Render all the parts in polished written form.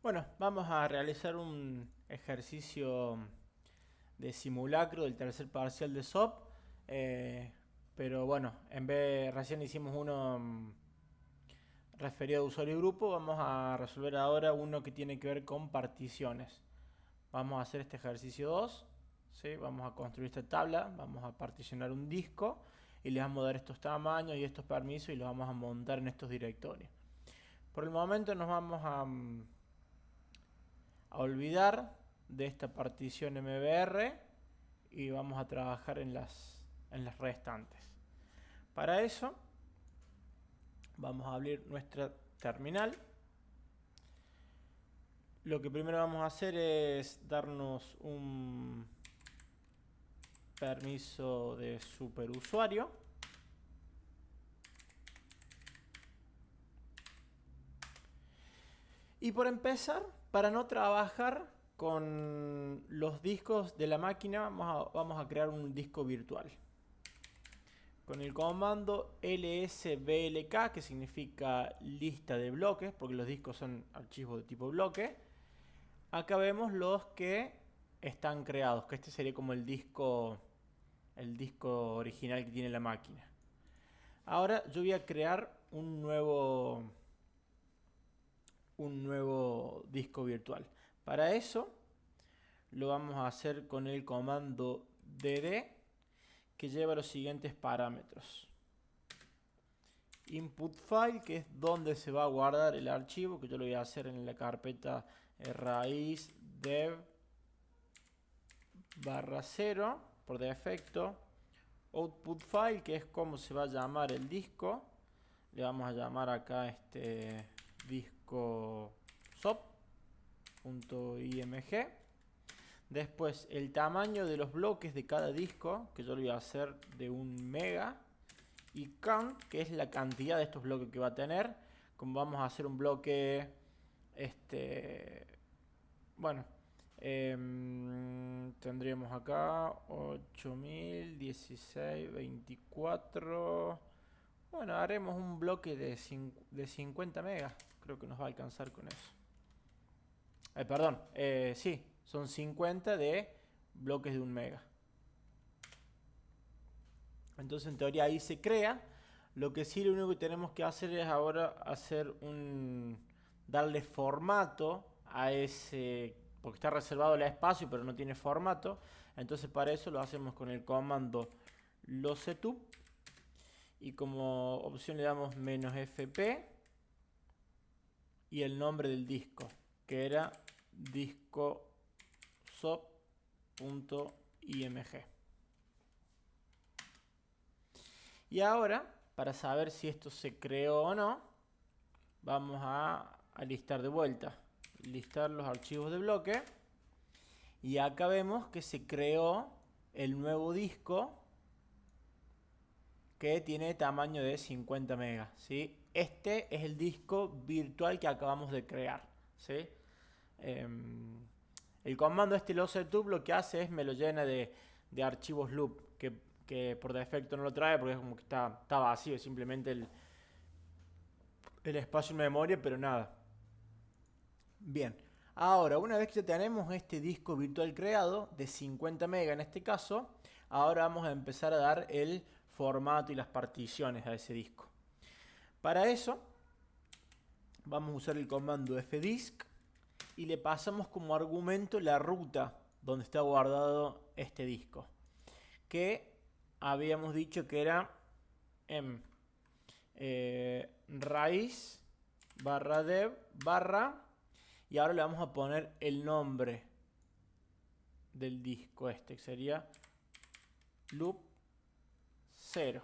Bueno, vamos a realizar un ejercicio de simulacro del tercer parcial de SOP. eh, pero bueno, en vez recién hicimos uno referido a usuario y grupo, vamos a resolver ahora uno que tiene que ver con particiones. Vamos a hacer este ejercicio 2, ¿sí? Vamos a construir esta tabla, vamos a particionar un disco y le vamos a dar estos tamaños y estos permisos y los vamos a montar en estos directorios. Por el momento nos vamos a olvidar de esta partición MBR y vamos a trabajar en las restantes. Para eso vamos a abrir nuestra terminal. Lo que primero vamos a hacer es darnos un permiso de superusuario. Y por empezar, para no trabajar con los discos de la máquina, vamos a crear un disco virtual. Con el comando lsblk, que significa lista de bloques, porque los discos son archivos de tipo bloque, acá vemos los que están creados, que este sería como el disco original que tiene la máquina. Ahora yo voy a crear un nuevo disco virtual. Para eso lo vamos a hacer con el comando dd, que lleva los siguientes parámetros. Input file, que es donde se va a guardar el archivo, que yo lo voy a hacer en la carpeta raíz dev /0 por defecto. Output file, que es como se va a llamar el disco. Le vamos a llamar acá este disco sop.img. Después el tamaño de los bloques de cada disco, que yo lo voy a hacer de 1 mega. Y count, que es la cantidad de estos bloques que va a tener. Como vamos a hacer un bloque, bueno, tendríamos acá 8000, 16, 24. Bueno, haremos un bloque de 50 megas. Creo que nos va a alcanzar con eso. Perdón, sí, son 50 de bloques de 1 mega. Entonces en teoría ahí se crea. Lo que sí, lo único que tenemos que hacer es ahora darle formato a ese, porque está reservado el espacio pero no tiene formato. Entonces para eso lo hacemos con el comando losetup y como opción le damos -fp y el nombre del disco, que era disco sop.img. Y ahora, para saber si esto se creó o no, vamos a listar de vuelta. Listar los archivos de bloque. Y acá vemos que se creó el nuevo disco que tiene tamaño de 50 megas, ¿sí? Este es el disco virtual que acabamos de crear, ¿sí? El comando losetup lo que hace es me lo llena de archivos loop, que por defecto no lo trae porque es como que está vacío, simplemente el espacio en memoria, pero nada. Bien, ahora una vez que ya tenemos este disco virtual creado, de 50 MB en este caso, ahora vamos a empezar a dar el formato y las particiones a ese disco. Para eso vamos a usar el comando fdisk y le pasamos como argumento la ruta donde está guardado este disco, que habíamos dicho que era en raíz /dev y ahora le vamos a poner el nombre del disco, que sería loop 0.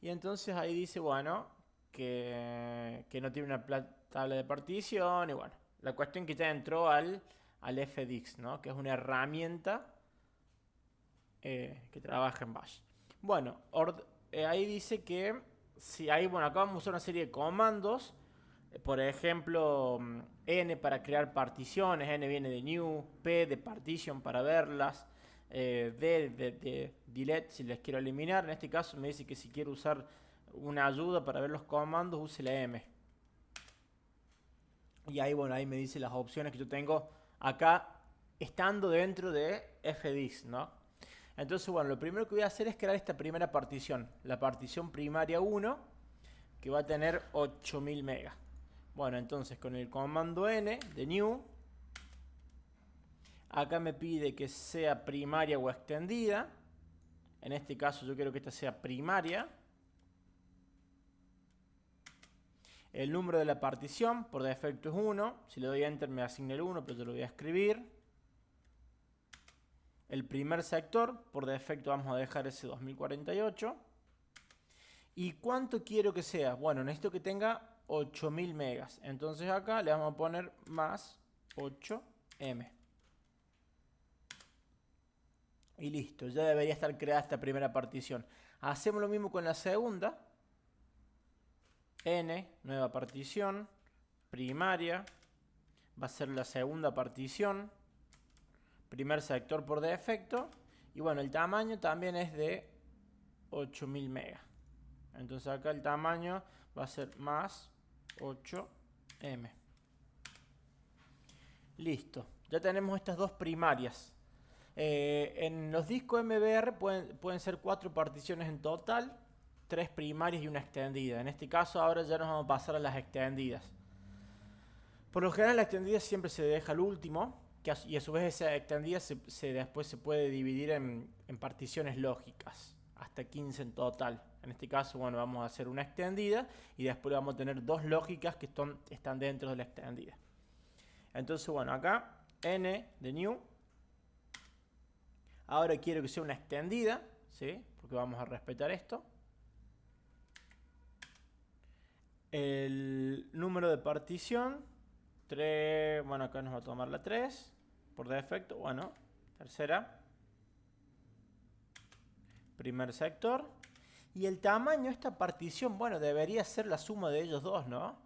Y entonces ahí dice, bueno, que no tiene una tabla de partición. Y bueno, la cuestión que ya entró al fdisk, ¿no? Que es una herramienta que trabaja en Bash. Bueno, ahí dice que si hay, bueno, acá vamos a usar una serie de comandos. Por ejemplo, n para crear particiones, n viene de new, p de partition para verlas, d de delete si les quiero eliminar. En este caso me dice que si quiero usar una ayuda para ver los comandos, use la m. Y ahí, bueno, ahí me dice las opciones que yo tengo acá, estando dentro de fdis, ¿no? Entonces, bueno, lo primero que voy a hacer es crear esta primera partición, la partición primaria 1, que va a tener 8000 megas. Bueno, entonces con el comando n de new, acá me pide que sea primaria o extendida. En este caso yo quiero que esta sea primaria. El número de la partición por defecto es 1. Si le doy enter me asigna el 1, pero yo lo voy a escribir. El primer sector, por defecto vamos a dejar ese 2048. ¿Y cuánto quiero que sea? Bueno, necesito que tenga 8000 megas. Entonces acá le vamos a poner más 8M. Y listo, ya debería estar creada esta primera partición. Hacemos lo mismo con la segunda. N, nueva partición, primaria, va a ser la segunda partición, primer sector por defecto, y bueno, el tamaño también es de 8000 megas. Entonces acá el tamaño va a ser más 8M. Listo, ya tenemos estas dos primarias. En los discos MBR pueden ser 4 particiones en total, 3 primarias y una extendida. En este caso ahora ya nos vamos a pasar a las extendidas. Por lo general la extendida siempre se deja al último, y a su vez esa extendida después se puede dividir en particiones lógicas, hasta 15 en total. En este caso, bueno, vamos a hacer una extendida y después vamos a tener 2 lógicas que están dentro de la extendida. Entonces, bueno, acá n de new. Ahora quiero que sea una extendida, ¿sí? Porque vamos a respetar esto. El número de partición, 3, bueno, acá nos va a tomar la 3, por defecto, bueno, tercera. Primer sector. Y el tamaño de esta partición, bueno, debería ser la suma de ellos dos, ¿no?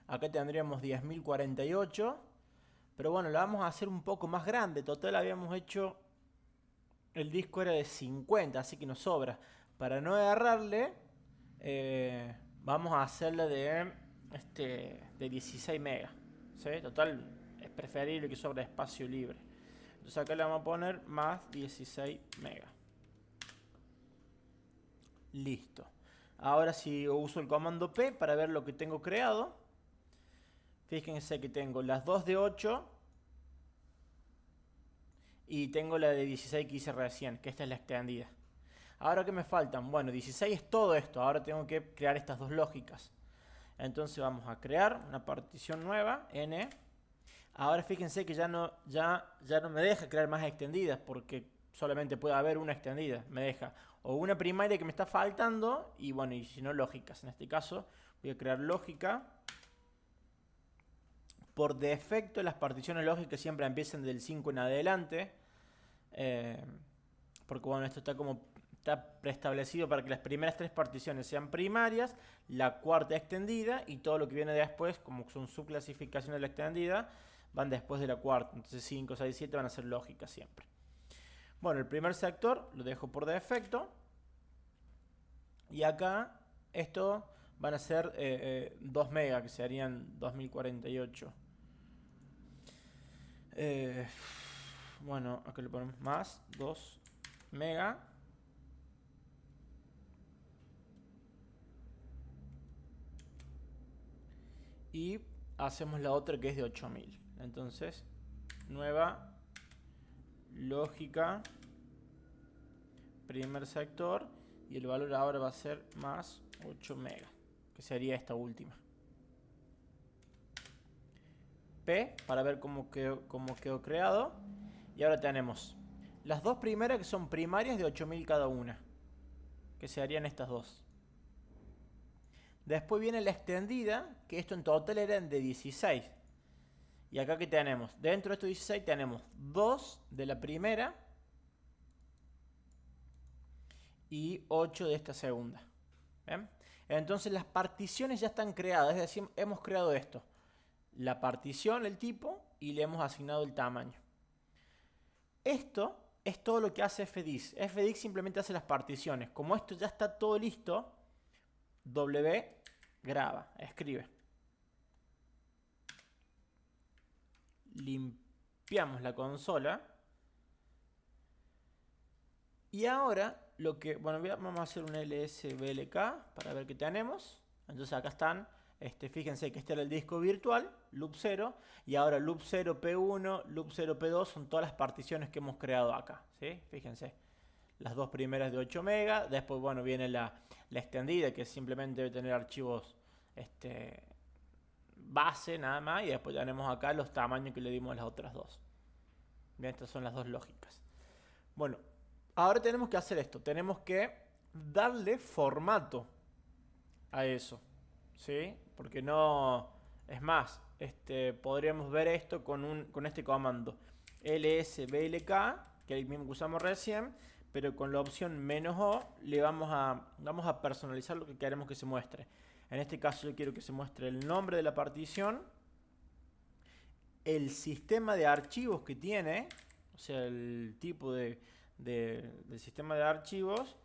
Acá tendríamos 10.048, pero bueno, la vamos a hacer un poco más grande. Total, habíamos hecho, el disco era de 50, así que nos sobra. Para no agarrarle, vamos a hacerla de 16 megas. ¿Sí? Total, es preferible que sobre espacio libre. Entonces acá le vamos a poner más 16 megas. Listo. Ahora si uso el comando P para ver lo que tengo creado. Fíjense que tengo las dos de 8 y tengo la de 16 que hice recién, que esta es la extendida. Ahora, ¿qué me faltan? Bueno, 16 es todo esto. Ahora tengo que crear estas dos lógicas. Entonces vamos a crear una partición nueva, N. Ahora fíjense que ya no me deja crear más extendidas porque solamente puede haber una extendida. Me deja o una primaria que me está faltando y bueno, y si no, lógicas. En este caso voy a crear lógica. Por defecto las particiones lógicas siempre empiezan del 5 en adelante. Porque bueno, esto está preestablecido para que las primeras 3 particiones sean primarias, la cuarta extendida y todo lo que viene después, como son subclasificaciones de la extendida, van después de la cuarta. Entonces 5, 6, 7 van a ser lógicas siempre. Bueno, el primer sector lo dejo por defecto. Y acá esto van a ser 2 megas, que serían 2048. Bueno, acá le ponemos más 2 mega. Y hacemos la otra que es de 8000. Entonces, nueva lógica, primer sector, y el valor ahora va a ser más 8 megas, que sería esta última. P para ver cómo quedó creado. Y ahora tenemos las dos primeras que son primarias de 8000 cada una, que serían estas dos. Después viene la extendida, que esto en total eran de 16. Y acá que tenemos, dentro de estos 16 tenemos 2 de la primera y 8 de esta segunda. ¿Ven? Entonces las particiones ya están creadas, es decir, hemos creado esto. La partición, el tipo, y le hemos asignado el tamaño. Esto es todo lo que hace fdis. Fdis simplemente hace las particiones. Como esto ya está todo listo, W graba, escribe. limpiamos la consola. Y ahora lo que, bueno, vamos a hacer un lsblk para ver qué tenemos. Entonces acá están, fíjense que este era el disco virtual, loop 0, y ahora loop 0 P1, loop 0 P2 son todas las particiones que hemos creado acá, ¿sí? Fíjense, las dos primeras de 8 MB, después, bueno, viene la extendida, que simplemente debe tener archivos base nada más, y después tenemos acá los tamaños que le dimos a las otras dos. Bien, estas son las dos lógicas. Bueno, ahora tenemos que hacer esto, tenemos que darle formato a eso, ¿sí? Porque no, es más, podríamos ver esto con este comando lsblk, que es el mismo que usamos recién, pero con la opción "-o" le vamos a personalizar lo que queremos que se muestre. En este caso yo quiero que se muestre el nombre de la partición, el sistema de archivos que tiene, o sea, el tipo del sistema de archivos,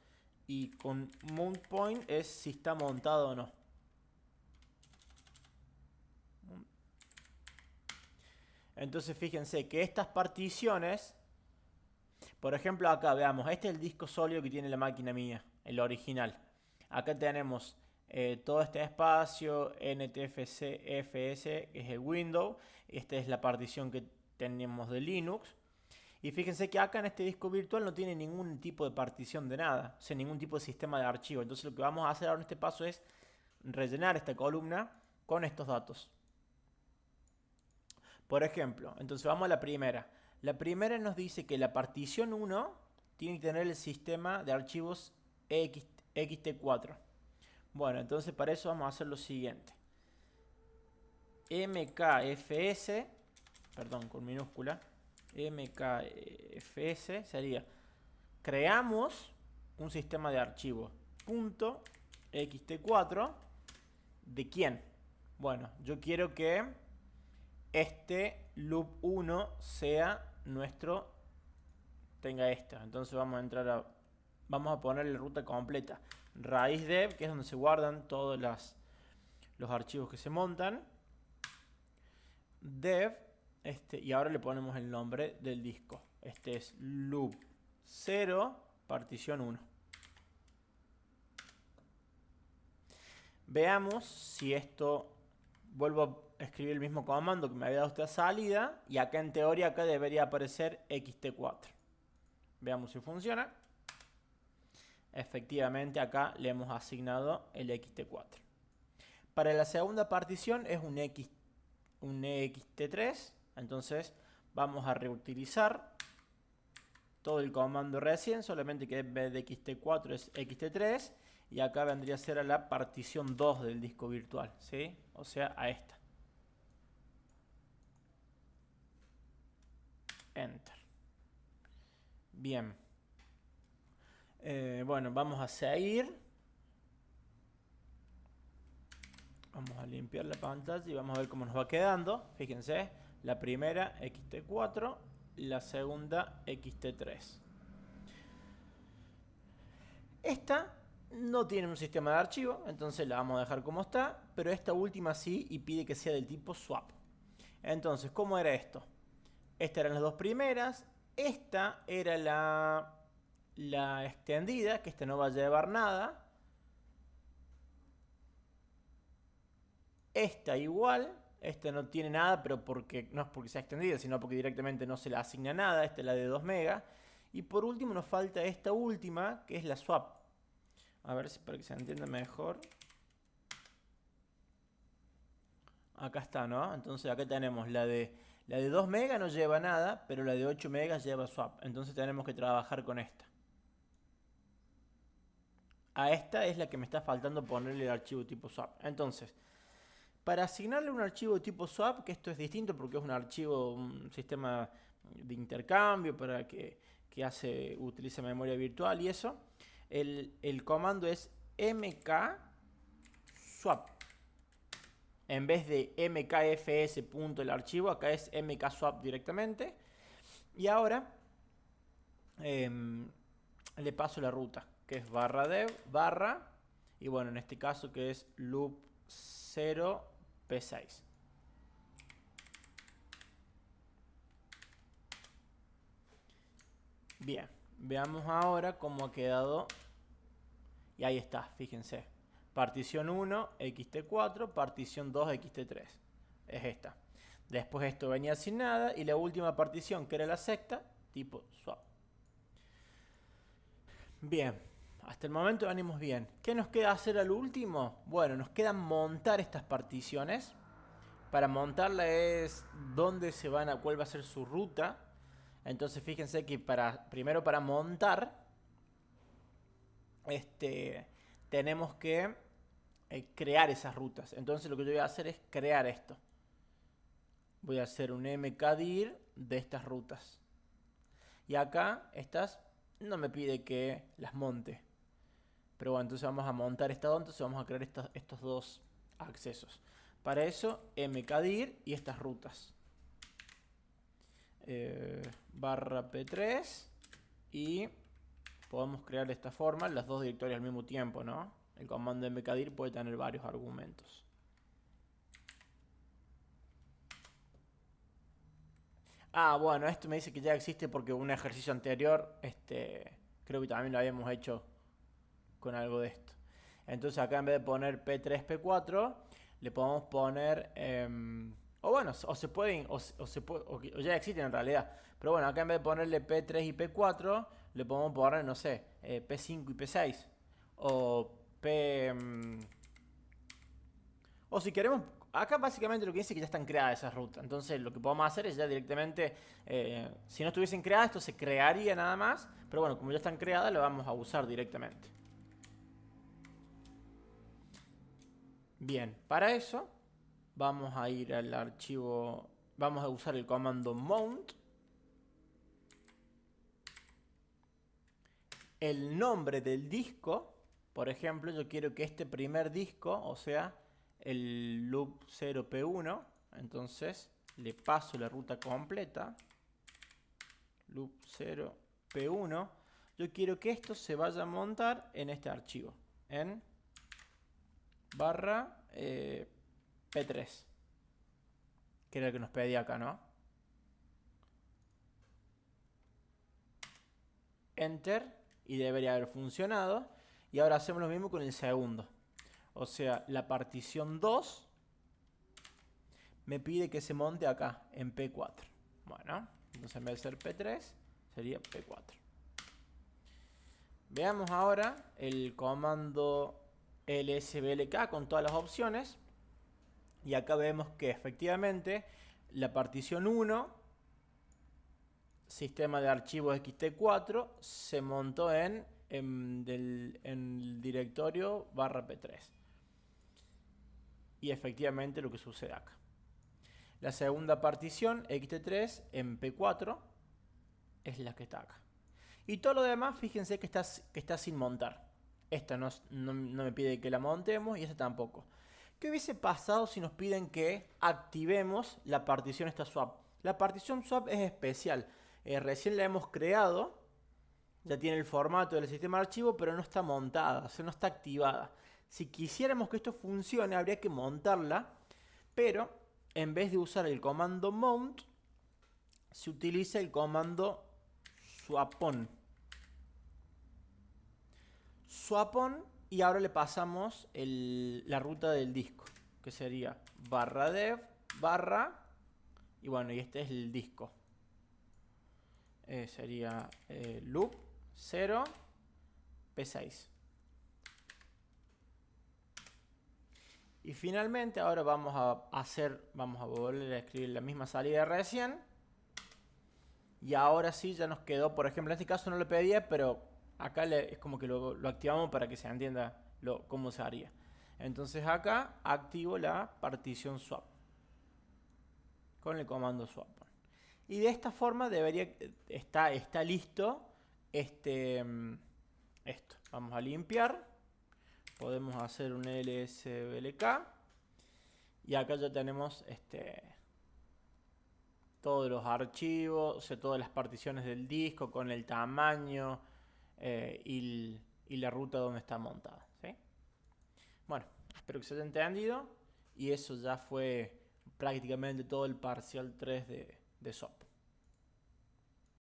y con mount point es si está montado o no. Entonces fíjense que estas particiones, por ejemplo acá veamos, este es el disco sólido que tiene la máquina mía, el original. Acá tenemos todo este espacio, NTFS, que es el Windows. Esta es la partición que tenemos de Linux. Y fíjense que acá en este disco virtual no tiene ningún tipo de partición de nada, o sea, ningún tipo de sistema de archivo. Entonces lo que vamos a hacer ahora en este paso es rellenar esta columna con estos datos. Por ejemplo, entonces vamos a la primera. La primera nos dice que la partición 1 tiene que tener el sistema de archivos ext4. Bueno, entonces para eso vamos a hacer lo siguiente. mkfs, perdón, con minúscula, mkfs sería, creamos un sistema de archivos .xt4, ¿de quién? Bueno, yo quiero que este loop 1 sea nuestro, tenga esto. Entonces vamos a entrar vamos a poner la ruta completa. Raíz dev, que es donde se guardan todos los archivos que se montan. Dev, y ahora le ponemos el nombre del disco. Este es loop 0, partición 1. Veamos si esto, vuelvo a escribir el mismo comando que me había dado esta salida, y acá en teoría acá debería aparecer xt4. Veamos si funciona. Efectivamente acá le hemos asignado el xt4. Para la segunda partición es un ext3, entonces vamos a reutilizar todo el comando recién, solamente que en vez de xt4 es xt3, y acá vendría a ser a la partición 2 del disco virtual, ¿sí? O sea, a esta. Enter. Bien. Bueno, vamos a seguir. Vamos a limpiar la pantalla y vamos a ver cómo nos va quedando. Fíjense, la primera xt4, la segunda xt3. Esta no tiene un sistema de archivo, entonces la vamos a dejar como está, pero esta última sí, y pide que sea del tipo swap. Entonces, ¿cómo era esto? Estas eran las dos primeras, esta era la extendida, que esta no va a llevar nada. Esta igual, esta no tiene nada, pero no es porque sea extendida, sino porque directamente no se le asigna nada. Esta es la de 2 MB. Y por último nos falta esta última, que es la swap. A ver si para que se entienda mejor. Acá está, ¿no? Entonces acá tenemos la de 2 MB no lleva nada, pero la de 8 MB lleva swap. Entonces tenemos que trabajar con esta. A esta es la que me está faltando ponerle el archivo tipo swap. Entonces, para asignarle un archivo tipo swap, que esto es distinto porque es un archivo, un sistema de intercambio para que utiliza memoria virtual y eso, el comando es mkswap. En vez de mkfs. El archivo, acá es mkswap directamente. Y ahora le paso la ruta, que es /dev, y bueno, en este caso que es loop 0 P6. Bien, veamos ahora cómo ha quedado. Y ahí está, fíjense. Partición 1, xt4, partición 2, xt3. Es esta. Después esto venía sin nada y la última partición, que era la sexta, tipo swap. Bien, hasta el momento venimos bien. ¿Qué nos queda hacer al último? Bueno, nos queda montar estas particiones. Para montarla es dónde se van a, cuál va a ser su ruta. Entonces fíjense que primero para montar, tenemos que crear esas rutas. Entonces lo que yo voy a hacer es crear esto. Voy a hacer un mkdir de estas rutas. Y acá estas no me pide que las monte. Pero bueno, entonces vamos a montar esta dos, entonces vamos a crear estos dos accesos. Para eso, mkdir y estas rutas. Barra p3 y podemos crear de esta forma las dos directorios al mismo tiempo, ¿no? El comando mkdir puede tener varios argumentos. Ah, bueno, esto me dice que ya existe porque un ejercicio anterior, creo que también lo habíamos hecho con algo de esto. Entonces acá en vez de poner P3, P4, le podemos poner, o bueno, o se pueden, o ya existen en realidad. Pero bueno, acá en vez de ponerle P3 y P4, le podemos poner, no sé, P5 y P6. O P... o si queremos, acá básicamente lo que dice es que ya están creadas esas rutas. Entonces lo que podemos hacer es ya directamente, si no estuviesen creadas, esto se crearía nada más. Pero bueno, como ya están creadas, lo vamos a usar directamente. Bien, para eso vamos a ir al archivo, vamos a usar el comando mount. El nombre del disco, por ejemplo, yo quiero que este primer disco, o sea, el loop 0p1, entonces le paso la ruta completa, loop 0p1, yo quiero que esto se vaya a montar en este archivo, en barra p3, que era el que nos pedía acá, ¿no? Enter, y debería haber funcionado. Y ahora hacemos lo mismo con el segundo. O sea, la partición 2 me pide que se monte acá, en P4. Bueno, entonces en vez de ser P3, sería P4. Veamos ahora el comando lsblk con todas las opciones. Y acá vemos que efectivamente la partición 1, sistema de archivos xt4, se montó en el directorio barra p3. Y efectivamente lo que sucede acá. La segunda partición, xt3, en p4, es la que está acá. Y todo lo demás, fíjense que está sin montar. Esta no me pide que la montemos y esta tampoco. ¿Qué hubiese pasado si nos piden que activemos la partición esta swap? La partición swap es especial. Recién la hemos creado. Ya tiene el formato del sistema de archivo, pero no está montada, o sea, no está activada. Si quisiéramos que esto funcione, habría que montarla, pero en vez de usar el comando mount, se utiliza el comando swapon. Swapon, y ahora le pasamos la ruta del disco, que sería barra dev, barra, y bueno, y este es el disco. Sería loop 0 P6. Y finalmente ahora vamos a volver a escribir la misma salida de recién. Y ahora sí ya nos quedó, por ejemplo, en este caso no lo pedía, pero acá es como que lo activamos para que se entienda cómo se haría. Entonces acá activo la partición swap con el comando swap. Y de esta forma está listo esto. Vamos a limpiar. Podemos hacer un lsblk. Y acá ya tenemos todos los archivos, o sea, todas las particiones del disco con el tamaño y la ruta donde está montada, ¿sí? Bueno, espero que se haya entendido. Y eso ya fue prácticamente todo el parcial 3 de SOP.